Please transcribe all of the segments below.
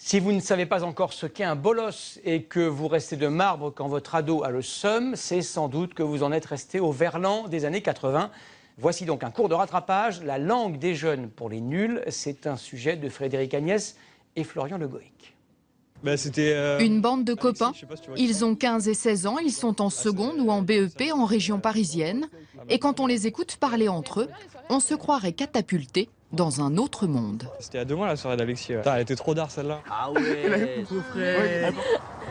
Si vous ne savez pas encore ce qu'est un bolos et que vous restez de marbre quand votre ado a le seum, c'est sans doute que vous en êtes resté au Verlan des années 80. Voici donc un cours de rattrapage. La langue des jeunes pour les nuls, c'est un sujet de Frédéric Agnès et Florian Le Goïc. Une bande de copains, ils ont 15 et 16 ans, ils sont en seconde ou en BEP en région parisienne. Et quand on les écoute parler entre eux, on se croirait catapulté dans un autre monde. C'était il y a 2 mois la soirée d'Alexis. Ouais. Elle était trop d'art celle-là. Ah ouais,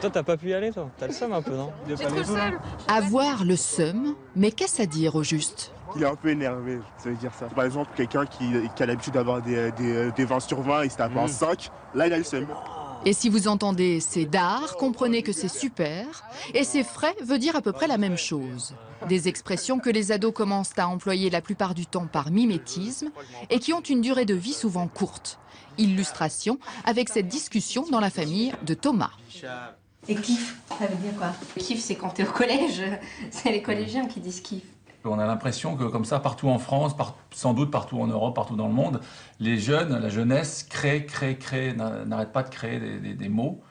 Toi t'as pas pu y aller toi? T'as le seum un peu non? J'ai trop le seum. Avoir le seum, mais qu'est-ce à dire au juste? Il est un peu énervé, ça veut dire ça. Par exemple, quelqu'un qui a l'habitude d'avoir des 20 sur 20, il se tape un 5, là il a le seum. Et si vous entendez c'est d'art, comprenez que c'est super. Et c'est frais veut dire à peu près la même chose. Des expressions que les ados commencent à employer la plupart du temps par mimétisme et qui ont une durée de vie souvent courte. Illustration avec cette discussion dans la famille de Thomas. Et kiff, ça veut dire quoi? Kiff, c'est quand t'es au collège. C'est les collégiens qui disent kiff. On a l'impression que comme ça, partout en France, sans doute partout en Europe, partout dans le monde, les jeunes, la jeunesse crée, n'arrête pas de créer des mots.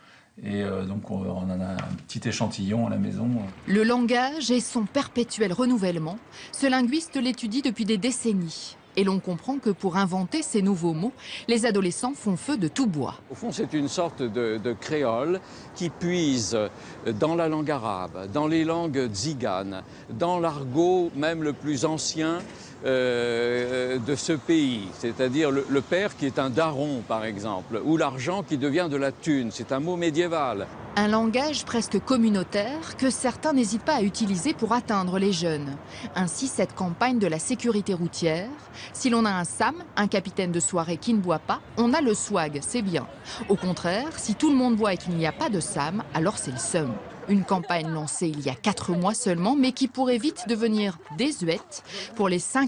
Et donc on en a un petit échantillon à la maison. Le langage et son perpétuel renouvellement, ce linguiste l'étudie depuis des décennies. Et l'on comprend que pour inventer ces nouveaux mots, les adolescents font feu de tout bois. Au fond, c'est une sorte de créole qui puise dans la langue arabe, dans les langues tziganes, dans l'argot même le plus ancien de ce pays, c'est-à-dire le père qui est un daron, par exemple, ou l'argent qui devient de la thune, c'est un mot médiéval. Un langage presque communautaire que certains n'hésitent pas à utiliser pour atteindre les jeunes. Ainsi, cette campagne de la sécurité routière. Si l'on a un Sam, un capitaine de soirée qui ne boit pas, on a le swag, c'est bien. Au contraire, si tout le monde boit et qu'il n'y a pas de Sam, alors c'est le seum. Une campagne lancée il y a 4 mois seulement, mais qui pourrait vite devenir désuète pour les 5